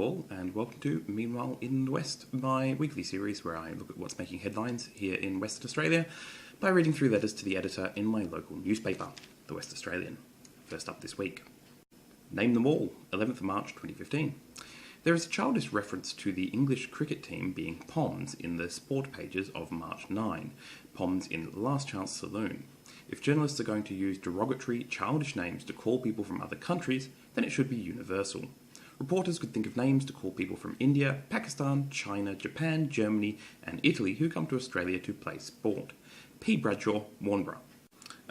all, and welcome to Meanwhile in the West, my weekly series where I look at what's making headlines here in Western Australia by reading through letters to the editor in my local newspaper, The West Australian. First up this week. Name them all, 11th of March 2015. There is a childish reference to the English cricket team being Poms in the sport pages of March 9, Poms in Last Chance Saloon. If journalists are going to use derogatory, childish names to call people from other countries, then it should be universal. Reporters could think of names to call people from India, Pakistan, China, Japan, Germany, and Italy who come to Australia to play sport. P. Bradshaw, Warnborough.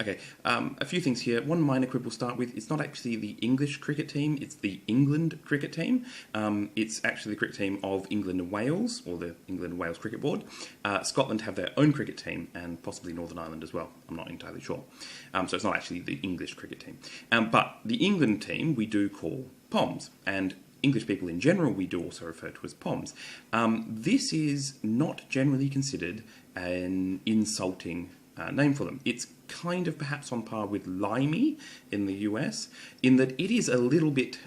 Okay, a few things here. One minor quibble to start with. It's not actually the English cricket team, it's the England cricket team. It's actually the cricket team of England and Wales, or the England and Wales Cricket Board. Scotland have their own cricket team, and possibly Northern Ireland as well. I'm not entirely sure. So it's not actually the English cricket team. But the England team we do call Poms, and English people in general we do also refer to as Poms. This is not generally considered an insulting name for them. It's kind of perhaps on par with limey in the US, in that it is a little bit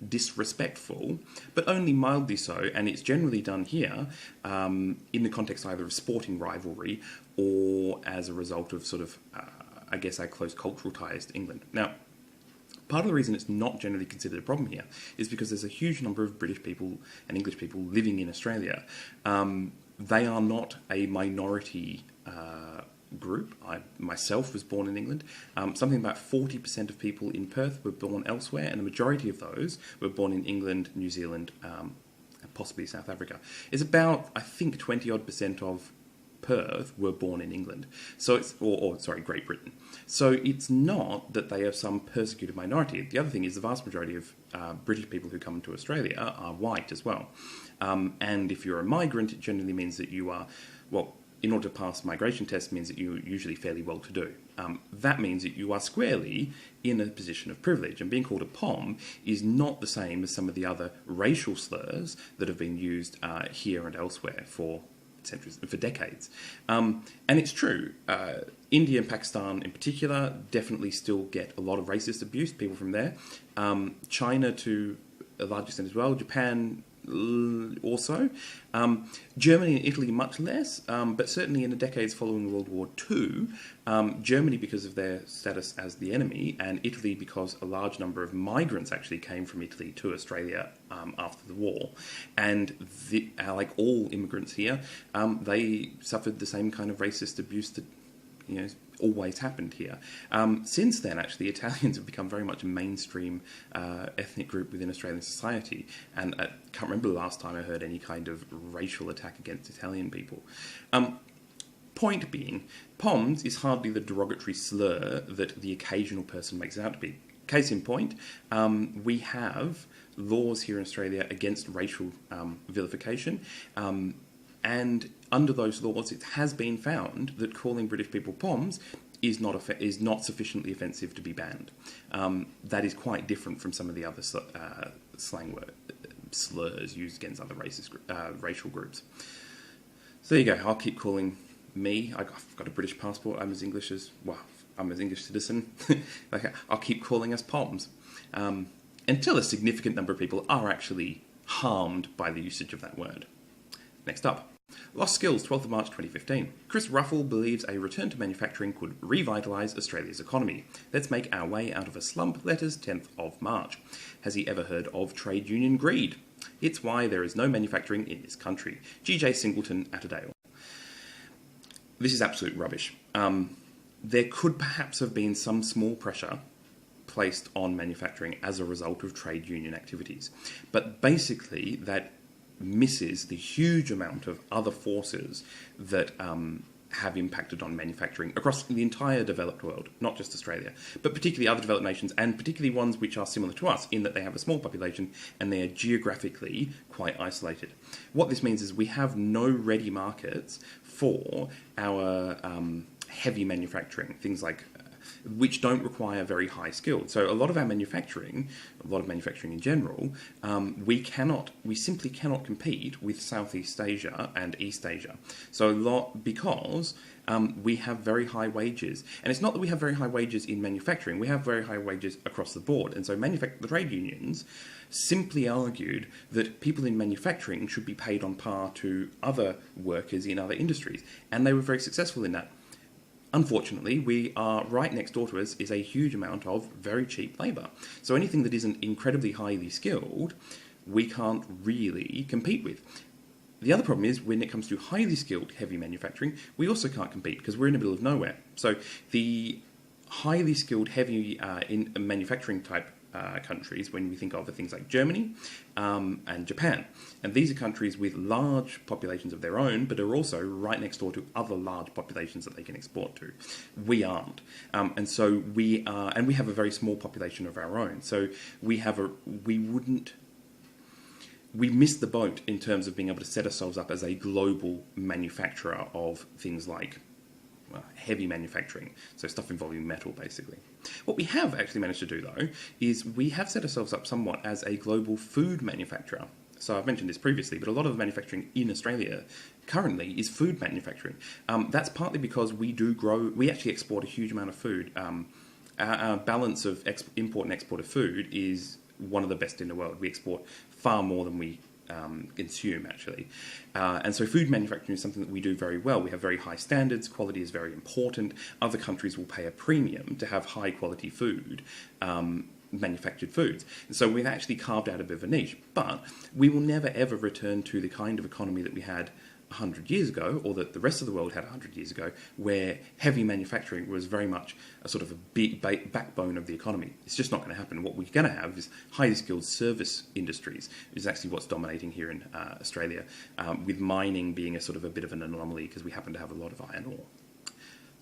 disrespectful, but only mildly so, and it's generally done here in the context either of sporting rivalry or as a result of sort of, I guess, our close cultural ties to England. Now, part of the reason it's not generally considered a problem here is because there's a huge number of British people and English people living in Australia. They are not a minority group. I myself was born in England. Something about 40% of people in Perth were born elsewhere, and the majority of those were born in England, New Zealand, and possibly South Africa. It's about, I think, 20-odd% of Perth were born in England. So it's, Great Britain. So it's not that they are some persecuted minority. The other thing is the vast majority of British people who come to Australia are white as well. And if you're a migrant, it generally means that you are, in order to pass migration tests, means that you're usually fairly well-to-do. That means that you are squarely in a position of privilege, and being called a Pom is not the same as some of the other racial slurs that have been used here and elsewhere for centuries, for decades. And it's true. India and Pakistan in particular definitely still get a lot of racist abuse, people from there. China to a large extent as well. Japan also. Germany and Italy much less, but certainly in the decades following World War II, Germany because of their status as the enemy, and Italy because a large number of migrants actually came from Italy to Australia after the war. And like all immigrants here, they suffered the same kind of racist abuse that always happened here. Since then, actually, Italians have become very much a mainstream ethnic group within Australian society, and I can't remember the last time I heard any kind of racial attack against Italian people. Point being, Poms is hardly the derogatory slur that the occasional person makes it out to be. Case in point, we have laws here in Australia against racial vilification, and under those laws, it has been found that calling British people Poms is not sufficiently offensive to be banned. That is quite different from some of the other slang slurs used against other racial groups. So there you go. I'll keep calling me. I've got a British passport. I'm an English citizen. I'll keep calling us Poms until a significant number of people are actually harmed by the usage of that word. Next up. Lost skills, 12th of March 2015. Chris Ruffle believes a return to manufacturing could revitalise Australia's economy. Let's make our way out of a slump, letters 10th of March. Has he ever heard of trade union greed? It's why there is no manufacturing in this country. GJ Singleton, Atterdale. This is absolute rubbish. There could perhaps have been some small pressure placed on manufacturing as a result of trade union activities. But basically, that misses the huge amount of other forces that have impacted on manufacturing across the entire developed world, not just Australia, but particularly other developed nations, and particularly ones which are similar to us in that they have a small population and they are geographically quite isolated. What this means is we have no ready markets for our heavy manufacturing, things like which don't require very high skilled. So a lot of manufacturing in general, we simply cannot compete with Southeast Asia and East Asia. So because we have very high wages. And it's not that we have very high wages in manufacturing, we have very high wages across the board. And so the trade unions simply argued that people in manufacturing should be paid on par to other workers in other industries. And they were very successful in that. Unfortunately, right next door to us is a huge amount of very cheap labour. So anything that isn't incredibly highly skilled, we can't really compete with. The other problem is when it comes to highly skilled heavy manufacturing, we also can't compete because we're in the middle of nowhere. So the highly skilled heavy in manufacturing type countries, when we think of things like Germany and Japan. And these are countries with large populations of their own, but are also right next door to other large populations that they can export to. We aren't. And we have a very small population of our own. So we missed the boat in terms of being able to set ourselves up as a global manufacturer of things like heavy manufacturing, so stuff involving metal, basically. What we have actually managed to do, though, is we have set ourselves up somewhat as a global food manufacturer. So I've mentioned this previously, but a lot of the manufacturing in Australia currently is food manufacturing. That's partly because we actually export a huge amount of food. Our balance of import and export of food is one of the best in the world. We export far more than we consume, actually. And so food manufacturing is something that we do very well. We have very high standards, quality is very important. Other countries will pay a premium to have high quality food, manufactured foods. And so we've actually carved out a bit of a niche. But we will never ever return to the kind of economy that we had 100 years ago, or that the rest of the world had 100 years ago, where heavy manufacturing was very much a sort of a big backbone of the economy. It's just not going to happen. What we're going to have is highly skilled service industries, which is actually what's dominating here in Australia, with mining being a sort of a bit of an anomaly because we happen to have a lot of iron ore.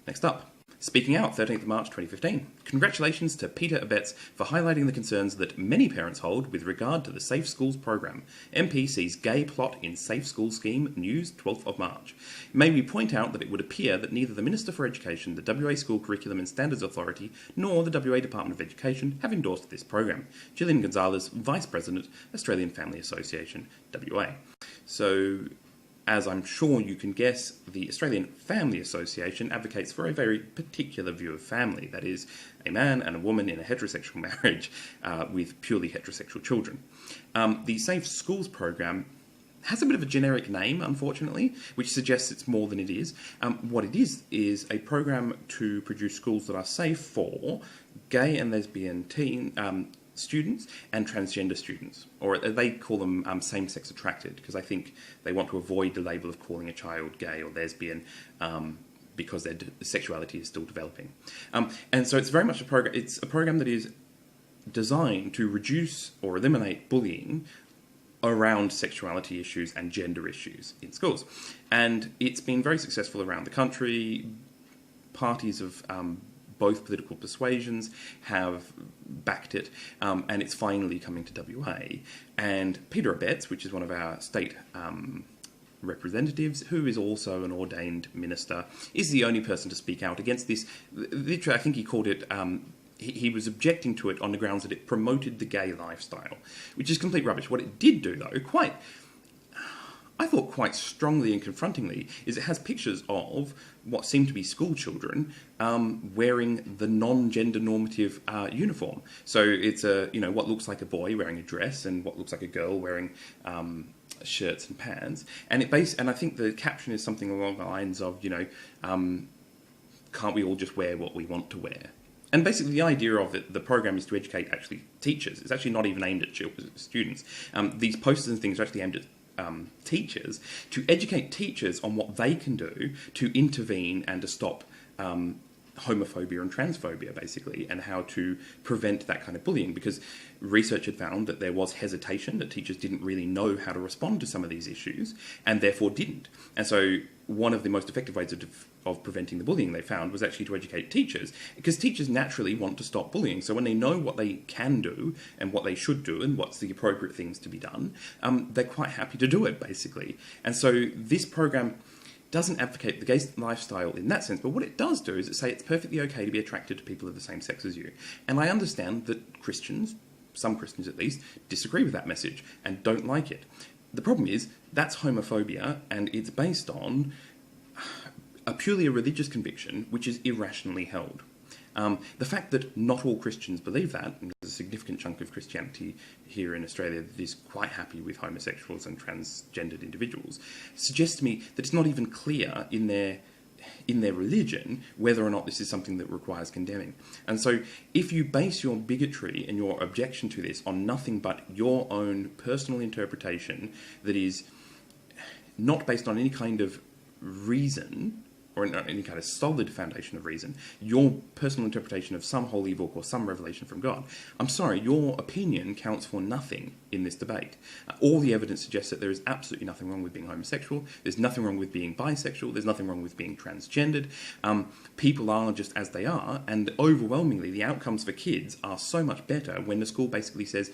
Next up. Speaking out, 13th of March 2015. Congratulations to Peter Abbott for highlighting the concerns that many parents hold with regard to the Safe Schools program. MP sees gay plot in Safe Schools scheme, news 12th of March. May we point out that it would appear that neither the Minister for Education, the WA School Curriculum and Standards Authority, nor the WA Department of Education have endorsed this program. Gillian Gonzalez, Vice President, Australian Family Association, WA. So, as I'm sure you can guess, the Australian Family Association advocates for a very particular view of family, that is, a man and a woman in a heterosexual marriage with purely heterosexual children. The Safe Schools program has a bit of a generic name, unfortunately, which suggests it's more than it is. What it is a program to produce schools that are safe for gay and lesbian students and transgender students, or they call them same-sex attracted, because I think they want to avoid the label of calling a child gay or lesbian because their sexuality is still developing. And so it's very much it's a program that is designed to reduce or eliminate bullying around sexuality issues and gender issues in schools. And it's been very successful around the country. Parties of both political persuasions have backed it, and it's finally coming to WA. And Peter Abbott, which is one of our state representatives, who is also an ordained minister, is the only person to speak out against this. Literally, I think he called it... He was objecting to it on the grounds that it promoted the gay lifestyle, which is complete rubbish. What it did do, though, I thought quite strongly and confrontingly, is it has pictures of what seem to be school children wearing the non-gender normative uniform. So it's what looks like a boy wearing a dress and what looks like a girl wearing shirts and pants. And I think the caption is something along the lines of, can't we all just wear what we want to wear? And basically the idea of the program is to educate actually teachers. It's actually not even aimed at students. These posters and things are actually aimed at teachers, to educate teachers on what they can do to intervene and to stop homophobia and transphobia, basically, and how to prevent that kind of bullying, because research had found that there was hesitation, that teachers didn't really know how to respond to some of these issues, and therefore didn't. And so one of the most effective ways of preventing the bullying they found was actually to educate teachers, because teachers naturally want to stop bullying. So when they know what they can do and what they should do and what's the appropriate things to be done, they're quite happy to do it, basically. And so this program doesn't advocate the gay lifestyle in that sense, but what it does do is it say it's perfectly okay to be attracted to people of the same sex as you. And I understand that Christians, some Christians at least, disagree with that message and don't like it. The problem is that's homophobia, and it's based on purely a religious conviction which is irrationally held. The fact that not all Christians believe that, and there's a significant chunk of Christianity here in Australia that is quite happy with homosexuals and transgendered individuals, suggests to me that it's not even clear in their religion whether or not this is something that requires condemning. And so if you base your bigotry and your objection to this on nothing but your own personal interpretation that is not based on any kind of reason, or any kind of solid foundation of reason, your personal interpretation of some holy book or some revelation from God, I'm sorry, your opinion counts for nothing in this debate. All the evidence suggests that there is absolutely nothing wrong with being homosexual, there's nothing wrong with being bisexual, there's nothing wrong with being transgendered. People are just as they are, and overwhelmingly the outcomes for kids are so much better when the school basically says,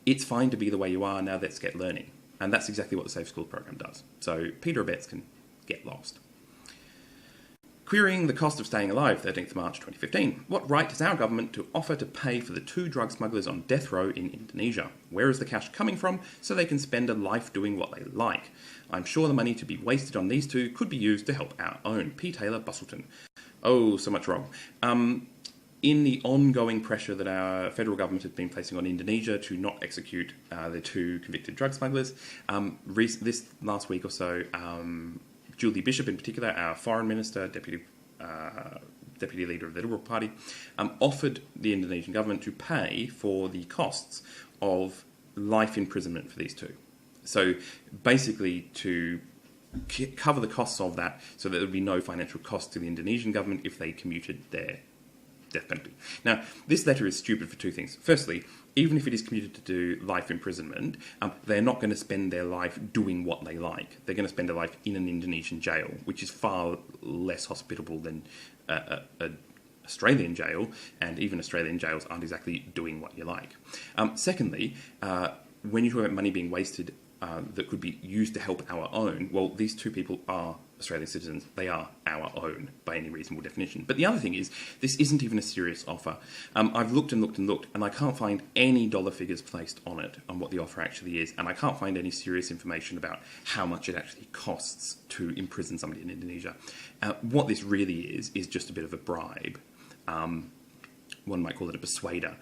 it's fine to be the way you are, now let's get learning. And that's exactly what the Safe Schools program does. So Peter Abetts can get lost. Querying the cost of staying alive, 13th March 2015. What right has our government to offer to pay for the 2 drug smugglers on death row in Indonesia? Where is the cash coming from so they can spend a life doing what they like? I'm sure the money to be wasted on these 2 could be used to help our own. P. Taylor, Busselton. Oh, so much wrong. In the ongoing pressure that our federal government has been placing on Indonesia to not execute the 2 convicted drug smugglers, this last week or so, Julie Bishop, in particular, our foreign minister, deputy leader of the Liberal Party, offered the Indonesian government to pay for the costs of life imprisonment for these 2. So basically to cover the costs of that so that there would be no financial cost to the Indonesian government if they commuted their death penalty. Now, this letter is stupid for 2 things. Firstly, even if it is commuted to do life imprisonment, they're not going to spend their life doing what they like. They're going to spend their life in an Indonesian jail, which is far less hospitable than an Australian jail, and even Australian jails aren't exactly doing what you like. Secondly, when you talk about money being wasted that could be used to help our own, well, these 2 people are Australian citizens. They are our own by any reasonable definition. But the other thing is, this isn't even a serious offer. I've looked and looked and looked, and I can't find any dollar figures placed on it, on what the offer actually is, and I can't find any serious information about how much it actually costs to imprison somebody in Indonesia. What this really is just a bit of a bribe. One might call it a persuader.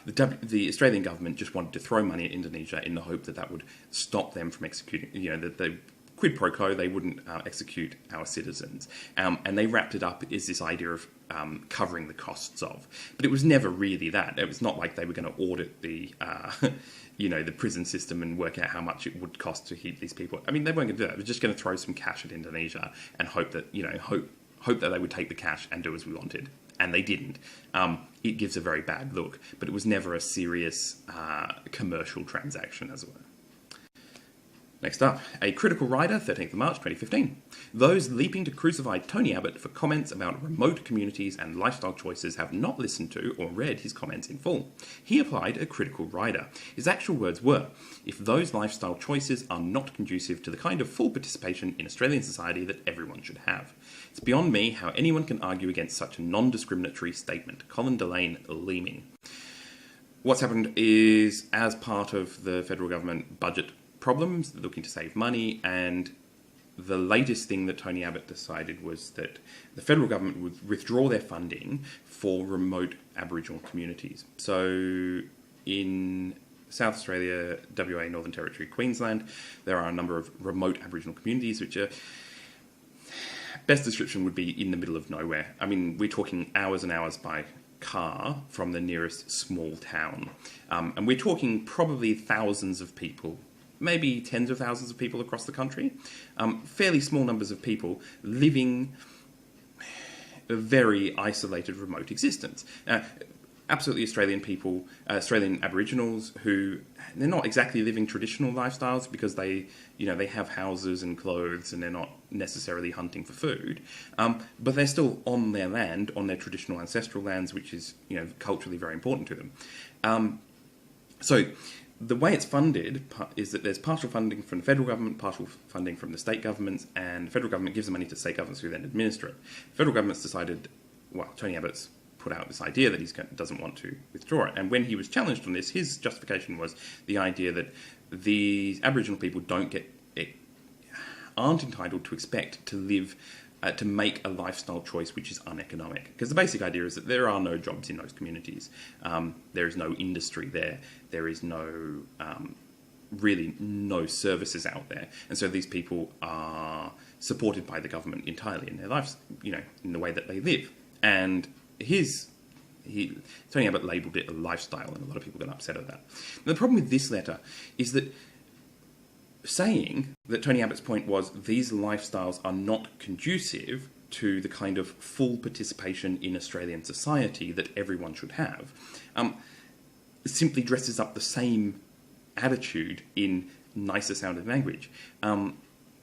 The Australian government just wanted to throw money at Indonesia in the hope that that would stop them from executing, the quid pro quo, they wouldn't execute our citizens. And they wrapped it up as this idea of covering the costs of. But it was never really that. It was not like they were going to audit the the prison system and work out how much it would cost to keep these people. I mean, they weren't going to do that. They were just going to throw some cash at Indonesia and hope that, hope that they would take the cash and do as we wanted. And they didn't. It gives a very bad look, but it was never a serious commercial transaction, as it were. Next up, a critical writer, 13th of March 2015. Those leaping to crucify Tony Abbott for comments about remote communities and lifestyle choices have not listened to or read his comments in full. He applied a critical rider. His actual words were, if those lifestyle choices are not conducive to the kind of full participation in Australian society that everyone should have. It's beyond me how anyone can argue against such a non-discriminatory statement. Colin Delane, Leeming. What's happened is, as part of the federal government budget problems, looking to save money, and the latest thing that Tony Abbott decided was that the federal government would withdraw their funding for remote Aboriginal communities. So in South Australia, WA, Northern Territory, Queensland, there are a number of remote Aboriginal communities which are, best description would be in the middle of nowhere. I mean, we're talking hours and hours by car from the nearest small town. And we're talking probably thousands of people, maybe tens of thousands of people across the country. Fairly small numbers of people living a very isolated, remote existence. Absolutely Australian people, Australian Aboriginals who, they're not exactly living traditional lifestyles because they have houses and clothes and they're not necessarily hunting for food. But they're still on their land, on their traditional ancestral lands, which is, culturally very important to them. So the way it's funded is that there's partial funding from the federal government, partial funding from the state governments, and the federal government gives the money to state governments who then administer it. The federal government's decided, well, Tony Abbott's put out this idea that he doesn't want to withdraw it. And when he was challenged on this, his justification was the idea that the Aboriginal people aren't entitled to expect to live, to make a lifestyle choice which is uneconomic. Because the basic idea is that there are no jobs in those communities. There is no industry there. There is no, really no services out there. And so these people are supported by the government entirely in their lives, in the way that they live. And Tony Abbott labelled it a lifestyle, and a lot of people got upset at that. Now, the problem with this letter is that saying that Tony Abbott's point was these lifestyles are not conducive to the kind of full participation in Australian society that everyone should have, simply dresses up the same attitude in nicer sounding language. It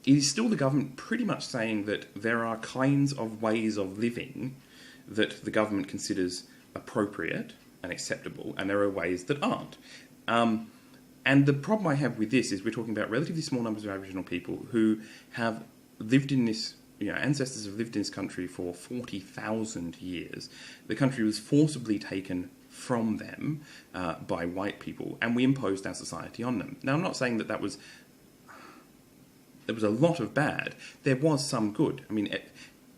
is still the government pretty much saying that there are kinds of ways of living that the government considers appropriate and acceptable, and there are ways that aren't. And the problem I have with this is we're talking about relatively small numbers of Aboriginal people who have lived in this, ancestors have lived in this country for 40,000 years. The country was forcibly taken from them by white people, and we imposed our society on them. Now, I'm not saying that there was a lot of bad. There was some good. I mean,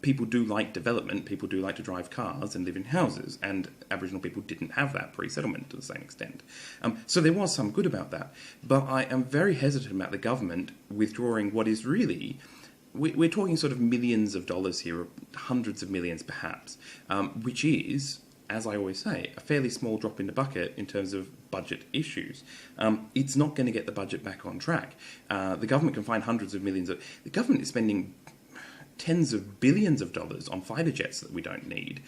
people do like development, people do like to drive cars and live in houses, and Aboriginal people didn't have that pre-settlement to the same extent. So there was some good about that, but I am very hesitant about the government withdrawing what is really, we're talking sort of millions of dollars here, or hundreds of millions perhaps, which is, as I always say, a fairly small drop in the bucket in terms of budget issues. It's not going to get the budget back on track. The government can find hundreds of millions of... The government is spending tens of billions of dollars on fighter jets that we don't need.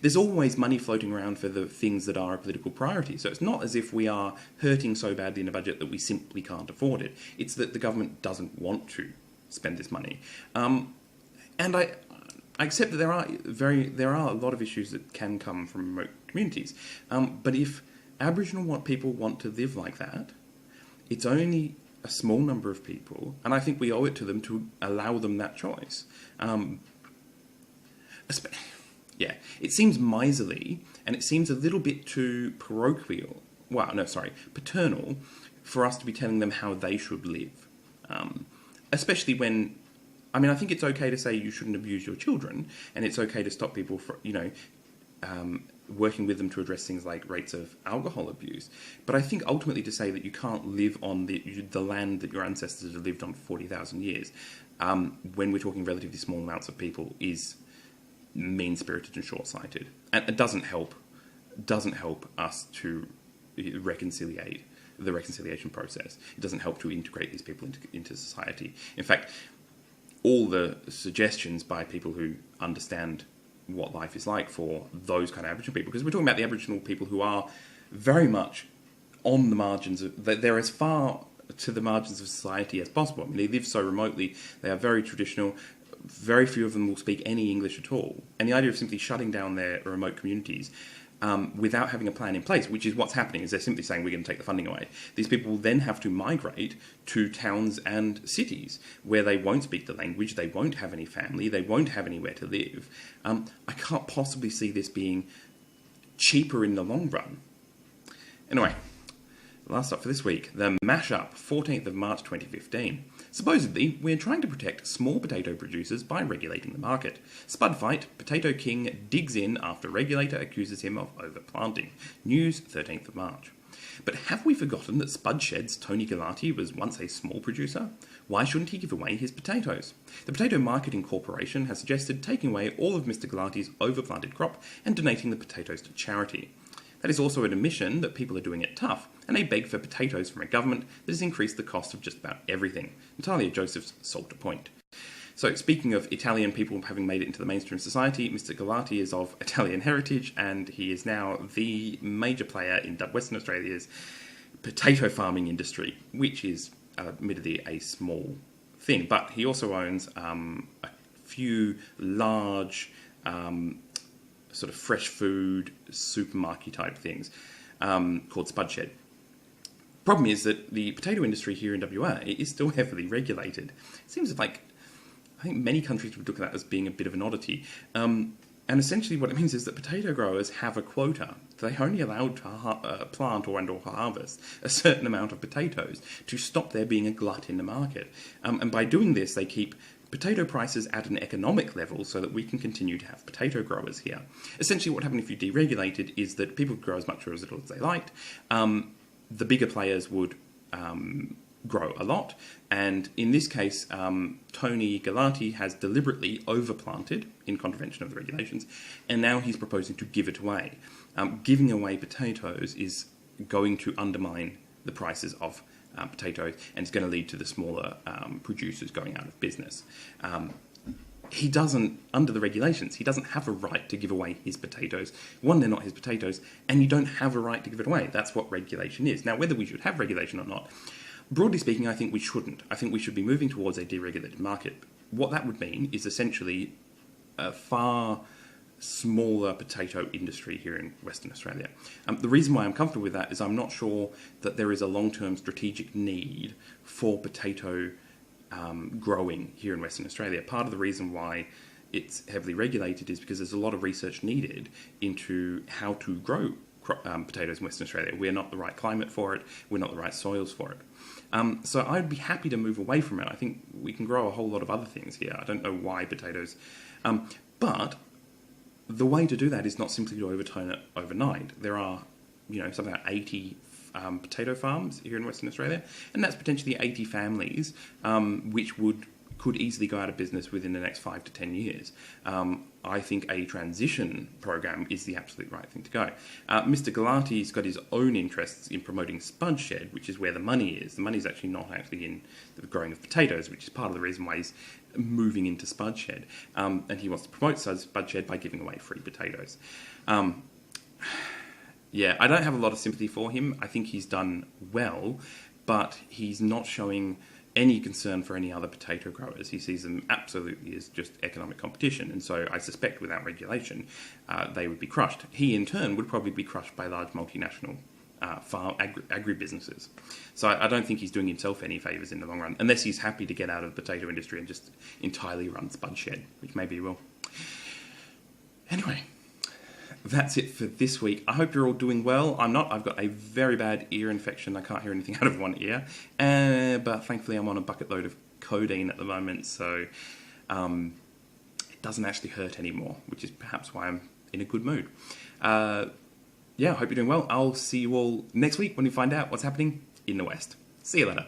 There's always money floating around for the things that are a political priority. So it's not as if we are hurting so badly in a budget that we simply can't afford it. It's that the government doesn't want to spend this money. And I accept that there are a lot of issues that can come from remote communities. But if Aboriginal people want to live like that, it's only a small number of people, and I think we owe it to them to allow them that choice. It seems miserly, and it seems a little bit too paternal, for us to be telling them how they should live. Especially when, I think it's okay to say you shouldn't abuse your children, and it's okay to stop people from, working with them to address things like rates of alcohol abuse. But I think ultimately to say that you can't live on the land that your ancestors have lived on for 40,000 years, when we're talking relatively small amounts of people, is mean-spirited and short-sighted. And it doesn't help us to reconciliate the reconciliation process. It doesn't help to integrate these people into society. In fact, all the suggestions by people who understand what life is like for those kind of Aboriginal people, because we're talking about the Aboriginal people who are very much on the margins of, they're as far to the margins of society as possible. They live so remotely, they are very traditional, very few of them will speak any English at all. And the idea of simply shutting down their remote communities without having a plan in place, which is what's happening, is they're simply saying we're going to take the funding away. These people will then have to migrate to towns and cities where they won't speak the language, they won't have any family, they won't have anywhere to live. I can't possibly see this being cheaper in the long run. Anyway, last up for this week, the Mash-Up, 14th of March 2015. Supposedly, we're trying to protect small potato producers by regulating the market. Spud fight, Potato King digs in after regulator accuses him of overplanting. News, 13th of March. But have we forgotten that Spud Shed's Tony Galati was once a small producer? Why shouldn't he give away his potatoes? The Potato Marketing Corporation has suggested taking away all of Mr. Galati's overplanted crop and donating the potatoes to charity. That is also an admission that people are doing it tough, and they beg for potatoes from a government that has increased the cost of just about everything. Natalia Joseph's sold a point. So, speaking of Italian people having made it into the mainstream society, Mr. Galati is of Italian heritage, and he is now the major player in Western Australia's potato farming industry, which is admittedly a small thing. But he also owns a few large sort of fresh food supermarket type things called Spud Shed. Problem is that the potato industry here in WA is still heavily regulated. It seems like, I think many countries would look at that as being a bit of an oddity. And essentially what it means is that potato growers have a quota. They're only allowed to plant or harvest a certain amount of potatoes to stop there being a glut in the market. And by doing this, they keep potato prices at an economic level so that we can continue to have potato growers here. Essentially what happened if you deregulated is that people could grow as much or as little as they liked. The bigger players would grow a lot, and in this case, Tony Galati has deliberately overplanted in contravention of the regulations, and now he's proposing to give it away. Giving away potatoes is going to undermine the prices of potatoes, and it's going to lead to the smaller producers going out of business. He doesn't, under the regulations, he doesn't have a right to give away his potatoes. One, they're not his potatoes, and you don't have a right to give it away. That's what regulation is. Now, whether we should have regulation or not, broadly speaking, I think we shouldn't. I think we should be moving towards a deregulated market. What that would mean is essentially a far smaller potato industry here in Western Australia. The reason why I'm comfortable with that is I'm not sure that there is a long-term strategic need for potato growing here in Western Australia. Part of the reason why it's heavily regulated is because there's a lot of research needed into how to grow potatoes in Western Australia. We're not the right climate for it. We're not the right soils for it. So I'd be happy to move away from it. I think we can grow a whole lot of other things here. I don't know why potatoes. But the way to do that is not simply to overturn it overnight. There are, something like 80 potato farms here in Western Australia, and that's potentially 80 families which could easily go out of business within the next 5 to 10 years. I think a transition program is the absolute right thing to go. Mr. Galati's got his own interests in promoting spud shed, which is where the money is. The money is actually not actually in the growing of potatoes, which is part of the reason why he's moving into spud shed. And he wants to promote spud shed by giving away free potatoes. Yeah, I don't have a lot of sympathy for him. I think he's done well, but he's not showing any concern for any other potato growers. He sees them absolutely as just economic competition, and so I suspect without regulation they would be crushed. He in turn would probably be crushed by large multinational farm agribusinesses. So I don't think he's doing himself any favours in the long run, unless he's happy to get out of the potato industry and just entirely run spud shed, which maybe he will. Anyway, that's it for this week. I hope you're all doing well. I'm not. I've got a very bad ear infection. I can't hear anything out of one ear. But thankfully I'm on a bucket load of codeine at the moment, so it doesn't actually hurt anymore, which is perhaps why I'm in a good mood. Yeah, I hope you're doing well. I'll see you all next week when we find out what's happening in the West. See you later.